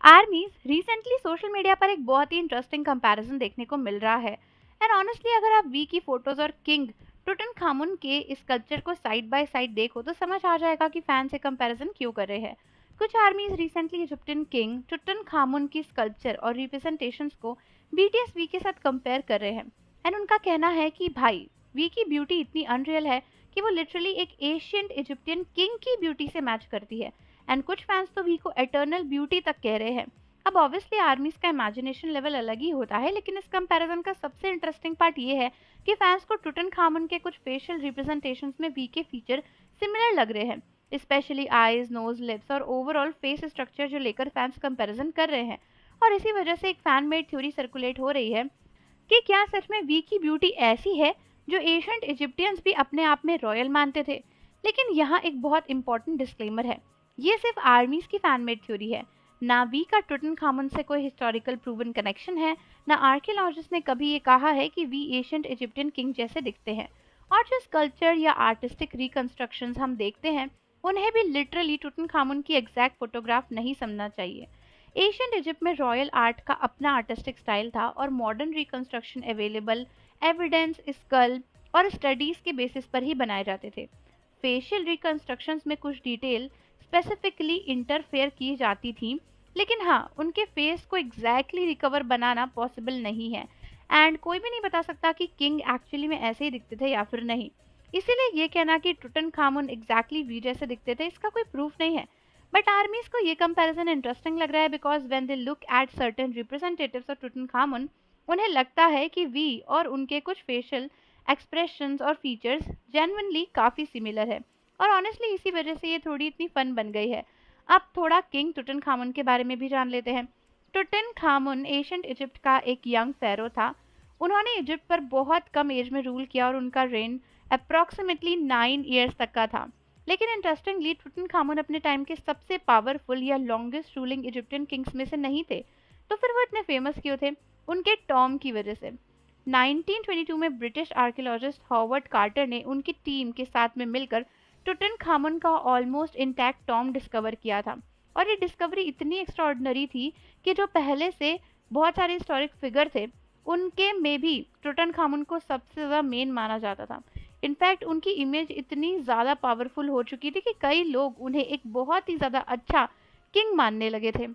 आर्मीज recently social media पर एक बहुत ही इंटरेस्टिंग कंपैरिजन देखने को मिल रहा है। एंड ऑनेस्टली अगर आप वी की फोटोज और किंग टुटनखामुन के इस कल्चर को साइड बाय साइड देखो तो समझ आ जाएगा कि फैंस ये कंपैरिजन क्यों कर रहे हैं। कुछ आर्मीज रिसेंटली इजिप्टियन किंग टुटनखामुन की स्कल्पचर और रिप्रेजेंटेशंस को बीटीएस वी के साथ कंपेयर कर रहे हैं। एंड उनका कहना है कि भाई वी की ब्यूटी इतनी अनरियल है कि वो लिटरली एक एशियंट इजिप्टियन किंग की ब्यूटी से मैच करती है। एंड कुछ फैंस तो वी को एटर्नल ब्यूटी तक कह रहे हैं। अब ऑब्वियसली आर्मीज का इमेजिनेशन लेवल अलग ही होता है, लेकिन इस कंपैरिजन का सबसे इंटरेस्टिंग पार्ट ये है कि फैंस को टुटनखामुन के कुछ फेशियल रिप्रेजेंटेशंस में वी के फीचर सिमिलर लग रहे हैं, स्पेशली आईज, नोज, लिप्स और ओवरऑल फेस स्ट्रक्चर जो लेकर फैंस कंपैरिजन कर रहे हैं। और इसी वजह से एक फैन मेड थ्योरी सर्कुलेट हो रही है कि क्या सच में वी की ब्यूटी ऐसी है जो एशियंट इजिप्टियंस भी अपने आप में रॉयल मानते थे। लेकिन यहाँ एक बहुत इंपॉर्टेंट डिस्क्लेमर है, ये सिर्फ आर्मीज की फैनमेड थ्योरी है। ना वी का टुटनखामुन से कोई हिस्टोरिकल प्रूवन कनेक्शन है, ना आर्कियोलॉजिस्ट ने कभी ये कहा है कि वी एशियंट इजिप्टियन किंग जैसे दिखते हैं। और जो स्कल्पचर या आर्टिस्टिक रिकंस्ट्रक्शंस हम देखते हैं उन्हें भी लिटरली टुटनखामुन की एग्जैक्ट फोटोग्राफ नहीं समझना चाहिए। एशियंट इजिप्ट में रॉयल आर्ट का अपना आर्टिस्टिक स्टाइल था और modern reconstruction available evidence, skull और स्टडीज के बेसिस पर ही बनाए जाते थे। फेशियल रिकंस्ट्रक्शंस में कुछ डिटेल स्पेसिफिकली इंटरफेयर की जाती थी, लेकिन हाँ उनके फेस को एग्जैक्टली रिकवर बनाना पॉसिबल नहीं है। एंड कोई भी नहीं बता सकता कि किंग एक्चुअली में ऐसे ही दिखते थे या फिर नहीं। इसीलिए ये कहना कि टुटनखामुन एग्जैक्टली वी जैसे दिखते थे इसका कोई प्रूफ नहीं है। बट आर्मीज को ये कंपैरिजन इंटरेस्टिंग लग रहा है because when they look at certain representatives of Tutankhamun उन्हें लगता है कि वी और उनके कुछ फेशियल एक्सप्रेशंस और फीचर्स जेन्युइनली काफ़ी सिमिलर है। और ऑनेस्टली इसी वजह से ये थोड़ी इतनी फन बन गई है। अब थोड़ा किंग टुटनखामुन के बारे में भी जान लेते हैं। टुटनखामुन एशियंट इजिप्ट का एक यंग फेरो था। उन्होंने इजिप्ट पर बहुत कम एज में रूल किया और उनका रेन अप्रॉक्सीमेटली 9 ईयर्स तक का था। लेकिन इंटरेस्टिंगली टुटनखामुन अपने टाइम के सबसे पावरफुल या लॉन्गेस्ट रूलिंग इजिप्टियन किंग्स में से नहीं थे। तो फिर वो इतने फेमस क्यों थे? उनके टॉम की वजह से। 1922 में ब्रिटिश आर्कियोलॉजिस्ट हॉवर्ड कार्टर ने उनकी टीम के साथ में मिलकर टुटनखामुन का ऑलमोस्ट इंटैक्ट टॉम डिस्कवर किया था। और ये डिस्कवरी इतनी एक्स्ट्रॉर्डनरी थी कि जो पहले से बहुत सारे हिस्टोरिक फिगर थे उनके में भी टुटनखामुन को सबसे ज़्यादा मेन माना जाता था। इनफैक्ट उनकी इमेज इतनी ज़्यादा पावरफुल हो चुकी थी कि कई लोग उन्हें एक बहुत ही ज़्यादा अच्छा किंग मानने लगे थे।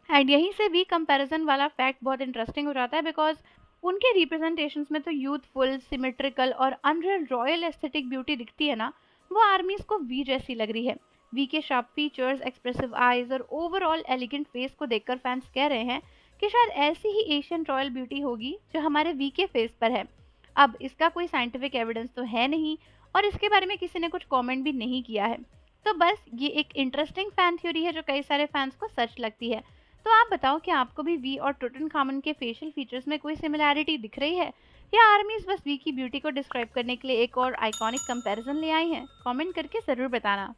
एंड यहीं से भी कंपैरिजन वाला फैक्ट बहुत इंटरेस्टिंग हो जाता है बिकॉज उनके रिप्रेजेंटेशंस में तो यूथफुल, सिमेट्रिकल और अनरियल रॉयल एस्थेटिक ब्यूटी दिखती है ना, वो आर्मीज को वी जैसी लग रही है। वी के शार्प फीचर्स, एक्सप्रेसिव आईज और ओवरऑल एलिगेंट फेस को देखकर फैंस कह रहे हैं कि शायद ऐसी ही एशियन रॉयल ब्यूटी होगी जो हमारे वी के फेस पर है। अब इसका कोई साइंटिफिक एविडेंस तो है नहीं और इसके बारे में किसी ने कुछ कमेंट भी नहीं किया है। तो बस ये एक इंटरेस्टिंग फैन थ्योरी है जो कई सारे फैंस को सच लगती है। तो आप बताओ कि आपको भी वी और टुटनखामुन के फेशियल फीचर्स में कोई सिमिलैरिटी दिख रही है, या आर्मीज बस वी की ब्यूटी को डिस्क्राइब करने के लिए एक और आइकॉनिक कंपैरिजन ले आई हैं? कमेंट करके ज़रूर बताना।